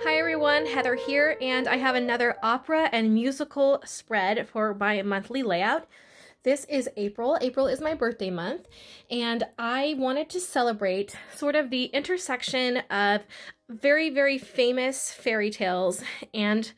Hi everyone, Heather here, and I have another opera and musical spread for my monthly layout. This is April. April is my birthday month, and I wanted to celebrate sort of the intersection of very famous fairy tales and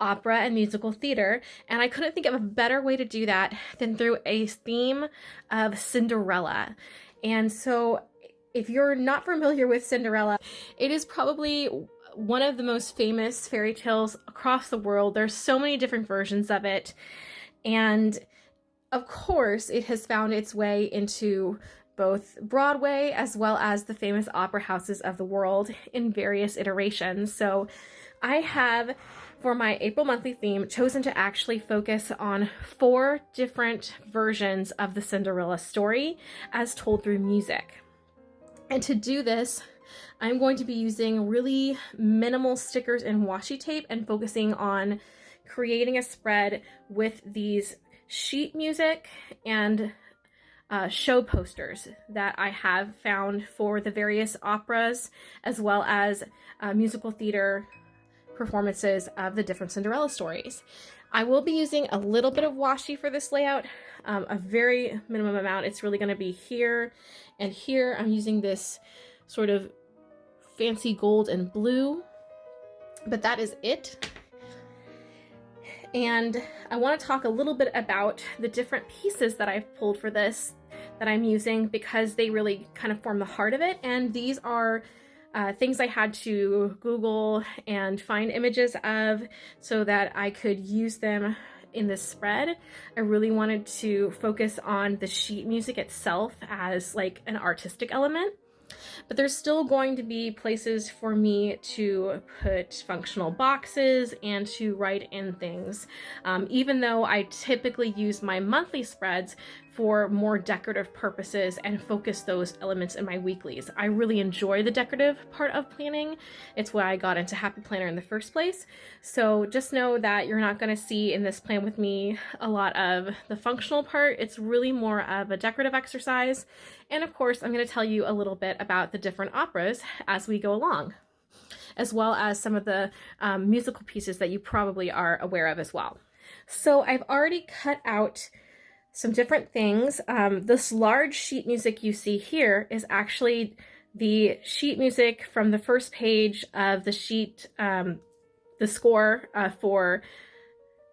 opera and musical theater, and I couldn't think of a better way to do that than through a theme of Cinderella. And so if you're not familiar with Cinderella, it is probably one of the most famous fairy tales across the world. There's so many different versions of it, and of course it has found its way into both Broadway as well as the famous opera houses of the world in various iterations. So I have, for my April monthly theme, chosen to actually focus on 4 different versions of the Cinderella story as told through music. And to do this, I'm going to be using really minimal stickers and washi tape and focusing on creating a spread with these sheet music and show posters that I have found for the various operas as well as musical theater performances of the different Cinderella stories. I will be using a little bit of washi for this layout, a very minimum amount. It's really going to be here and here. I'm using this sort of fancy gold and blue, but that is it. And I want to talk a little bit about the different pieces that I've pulled for this that I'm using, because they really kind of form the heart of it. And these are things I had to Google and find images of so that I could use them in this spread. I really wanted to focus on the sheet music itself as like an artistic element. But there's still going to be places for me to put functional boxes and to write in things, even though I typically use my monthly spreads for more decorative purposes and focus those elements in my weeklies. I really enjoy the decorative part of planning. It's why I got into Happy Planner in the first place. So just know that you're not going to see in this plan with me a lot of the functional part. It's really more of a decorative exercise. And of course, I'm going to tell you a little bit about the different operas as we go along, as well as some of the musical pieces that you probably are aware of as well. So I've already cut out some different things. This large sheet music you see here is actually the sheet music from the first page of the sheet, the score for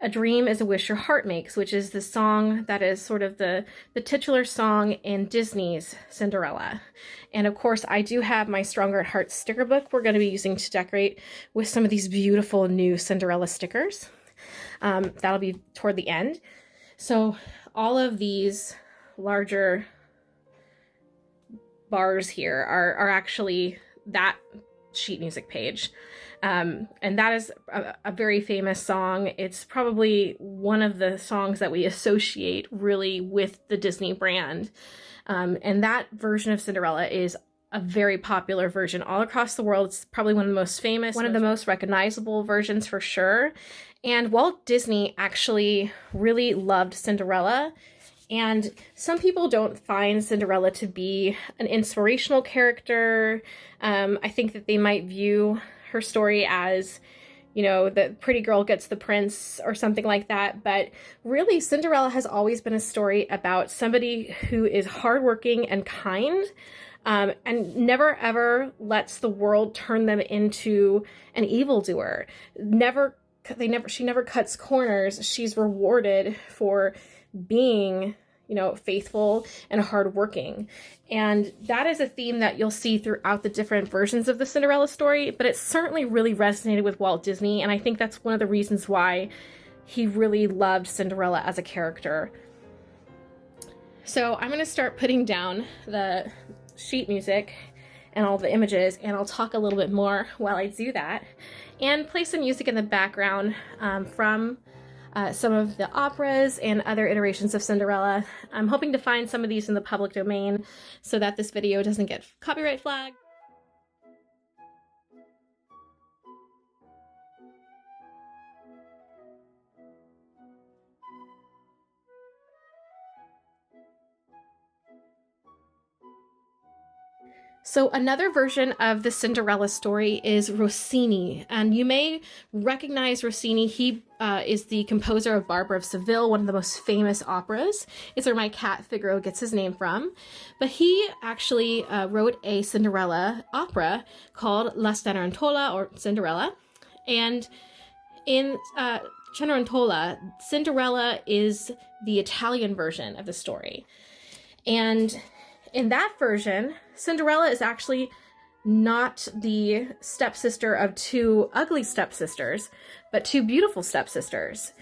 A Dream is a Wish Your Heart Makes, which is the song that is sort of the titular song in Disney's Cinderella. And of course, I do have my Stronger at Heart sticker book we're going to be using to decorate with some of these beautiful new Cinderella stickers. That'll be toward the end. So all of these larger bars here are actually that sheet music page. And that is a very famous song. It's probably one of the songs that we associate really with the Disney brand. And that version of Cinderella is a very popular version all across the world. It's probably one of the most famous, one of the most recognizable versions for sure. And Walt Disney actually really loved Cinderella. And some people don't find Cinderella to be an inspirational character. I think that they might view her story as, you know, the pretty girl gets the prince or something like that. But really, Cinderella has always been a story about somebody who is hardworking and kind, and never ever lets the world turn them into an evildoer. She never cuts corners. She's rewarded for being, you know, faithful and hardworking. And that is a theme that you'll see throughout the different versions of the Cinderella story, but it certainly really resonated with Walt Disney, and I think that's one of the reasons why he really loved Cinderella as a character. So I'm going to start putting down the sheet music and all the images, and I'll talk a little bit more while I do that, and play some music in the background from some of the operas and other iterations of Cinderella. I'm hoping to find some of these in the public domain so that this video doesn't get copyright flagged. So another version of the Cinderella story is Rossini, and you may recognize Rossini. He is the composer of Barbara of Seville, one of the most famous operas. It's where my cat Figaro gets his name from. But he actually wrote a Cinderella opera called La Cenerentola, or Cinderella. And in Cenerentola, Cinderella is the Italian version of the story. And in that version, Cinderella is actually not the stepsister of two ugly stepsisters, but two beautiful stepsisters.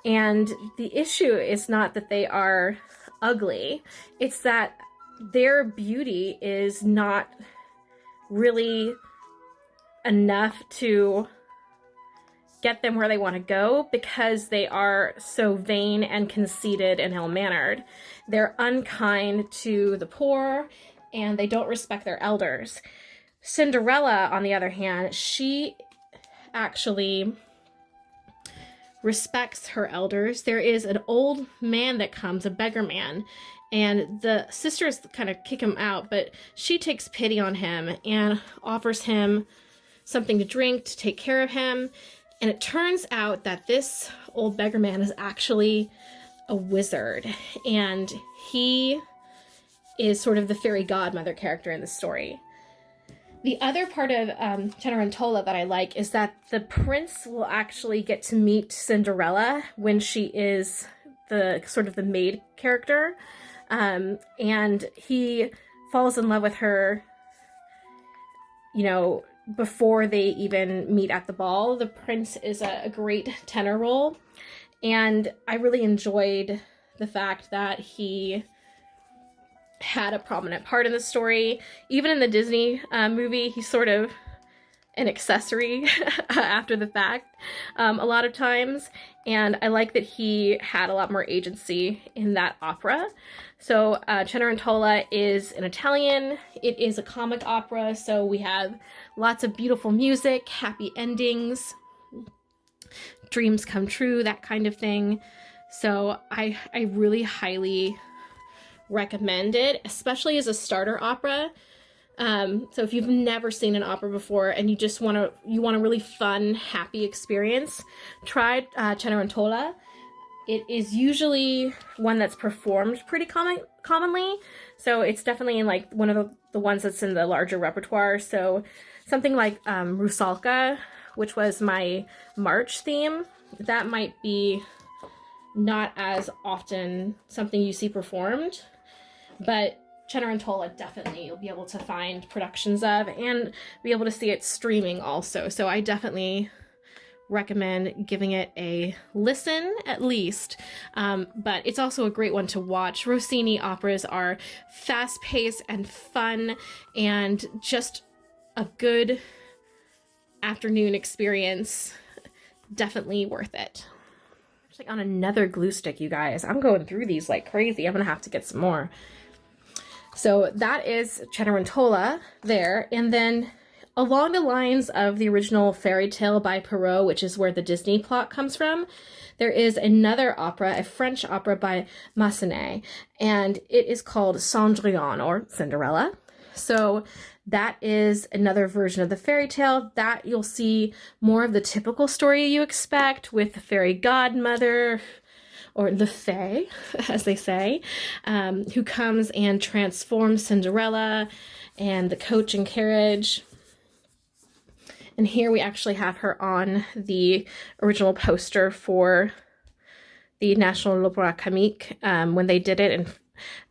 And the issue is not that they are ugly, it's that their beauty is not really enough to get them where they want to go because they are so vain and conceited and ill-mannered. They're unkind to the poor and they don't respect their elders. Cinderella, on the other hand, she actually respects her elders. There is an old man that comes, a beggar man, and the sisters kind of kick him out, but she takes pity on him and offers him something to drink to take care of him. And it turns out that this old beggar man is actually a wizard, and he is sort of the fairy godmother character in the story. The other part of Cenerentola that I like is that the prince will actually get to meet Cinderella when she is the sort of the maid character, and he falls in love with her, you know, before they even meet at the ball. The prince is a great tenor role, and I really enjoyed the fact that he had a prominent part in the story. Even in the Disney movie, he's sort of an accessory after the fact a lot of times, and I like that he had a lot more agency in that opera. So Cenerentola is in Italian. It is a comic opera, so we have lots of beautiful music, happy endings, dreams come true, that kind of thing. So I really highly recommend it, especially as a starter opera. So if you've never seen an opera before and you just want a really fun, happy experience, try Cenerentola. It is usually one that's performed pretty commonly, so it's definitely like one of the ones that's in the larger repertoire. So something like Rusalka, which was my March theme, that might be not as often something you see performed, but Cenerentola definitely you'll be able to find productions of and be able to see it streaming also. So I definitely recommend giving it a listen at least, but it's also a great one to watch. Rossini operas are fast-paced and fun and just a good afternoon experience. Definitely worth it. Actually on another glue stick, you guys. I'm going through these like crazy. I'm gonna have to get some more. So that is Cenerentola there, and then along the lines of the original fairy tale by Perrault, which is where the Disney plot comes from, there is another opera, a French opera by Massenet, and it is called Cendrillon, or Cinderella. So that is another version of the fairy tale that you'll see more of the typical story you expect with the fairy godmother, or the fae, as they say, who comes and transforms Cinderella and the coach and carriage. And here we actually have her on the original poster for the National L'Opéra Comique when they did it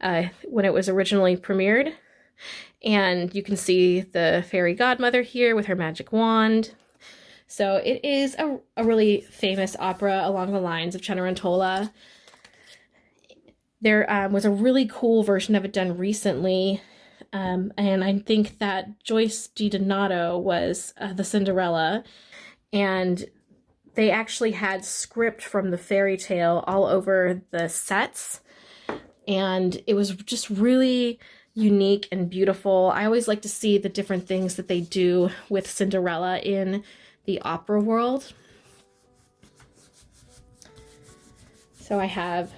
and when it was originally premiered. And you can see the fairy godmother here with her magic wand. So it is a really famous opera along the lines of Cenerentola. There was a really cool version of it done recently, and I think that Joyce DiDonato was the Cinderella, and they actually had script from the fairy tale all over the sets, and it was just really unique and beautiful. I always like to see the different things that they do with Cinderella in the opera world. So I have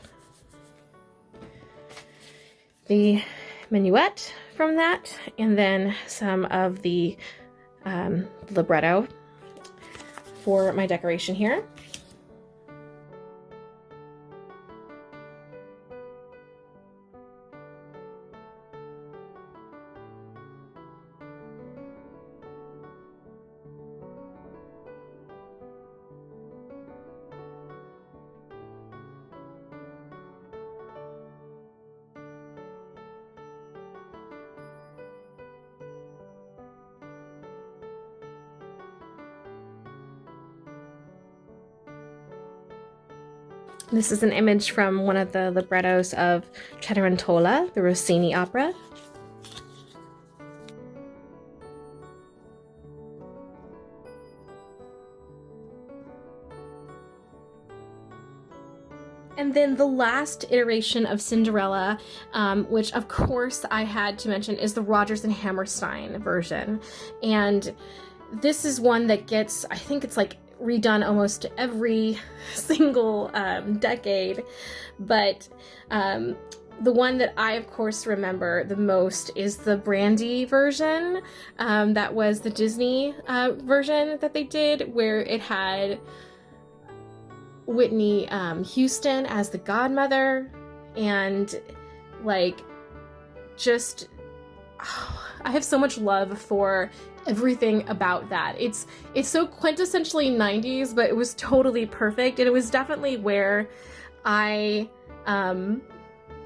the minuet from that, and then some of the libretto for my decoration here. This is an image from one of the librettos of Cenerentola, the Rossini opera. And then the last iteration of Cinderella, which of course I had to mention, is the Rodgers and Hammerstein version. And this is one that gets, I think it's like redone almost every single decade, but the one that I of course remember the most is the Brandy version. That was the Disney version that they did, where it had Whitney Houston as the godmother, and like just I have so much love for everything about that. It's so quintessentially 90s, but it was totally perfect, and it was definitely where I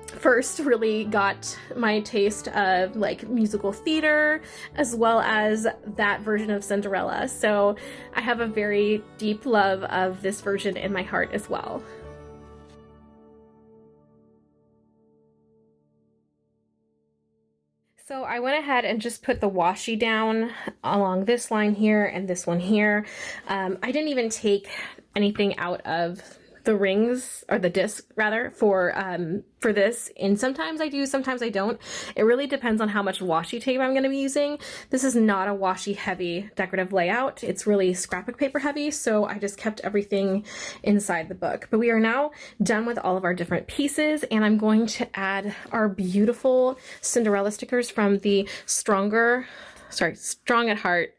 first really got my taste of like musical theater, as well as that version of Cinderella. So I have a very deep love of this version in my heart as well. So I went ahead and just put the washi down along this line here and this one here. I didn't even take anything out of the rings, or the disc rather, for this, and sometimes I do, sometimes I don't. It really depends on how much washi tape I'm going to be using. This is not a washi heavy decorative layout. It's really scrapbook paper heavy, so I just kept everything inside the book. But we are now done with all of our different pieces, and I'm going to add our beautiful Cinderella stickers from the Strong at Heart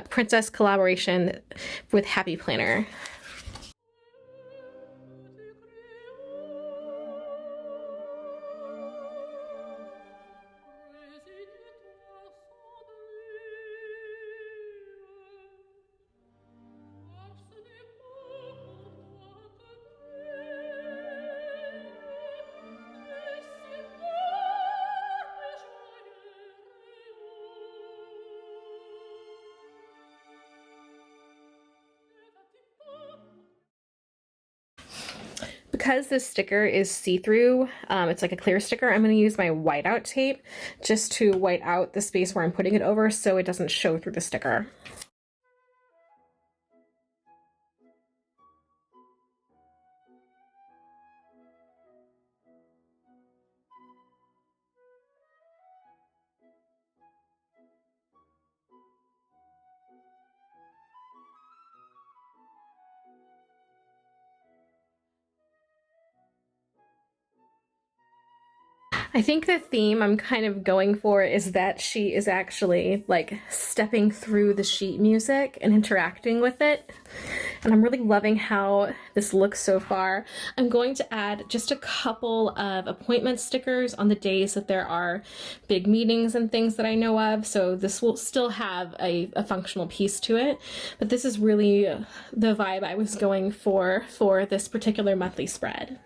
Princess collaboration with Happy Planner. Because this sticker is see-through, it's like a clear sticker, I'm going to use my whiteout tape just to white out the space where I'm putting it over so it doesn't show through the sticker. I think the theme I'm kind of going for is that she is actually like stepping through the sheet music and interacting with it. And I'm really loving how this looks so far. I'm going to add just a couple of appointment stickers on the days that there are big meetings and things that I know of. So this will still have a functional piece to it. But this is really the vibe I was going for this particular monthly spread.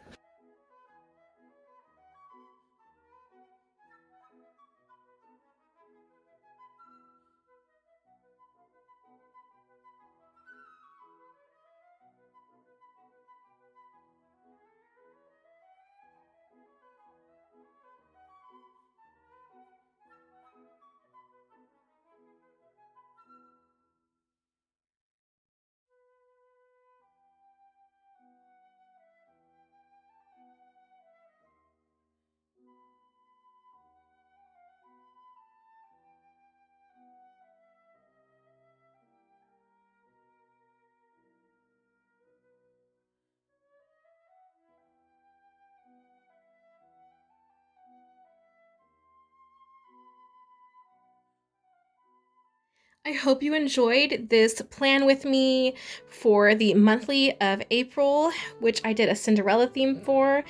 I hope you enjoyed this plan with me for the monthly of April, which I did a Cinderella theme for.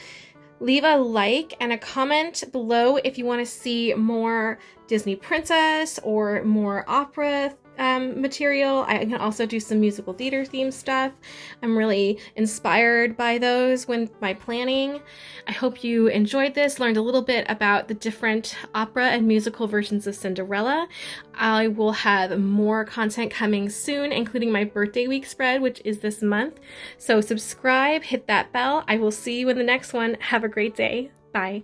Leave a like and a comment below if you want to see more Disney princess or more opera material. I can also do some musical theater theme stuff. I'm really inspired by those when my planning. I hope you enjoyed this, learned a little bit about the different opera and musical versions of Cinderella. I will have more content coming soon, including my birthday week spread, which is this month. So subscribe, hit that bell. I will see you in the next one. Have a great day. Bye.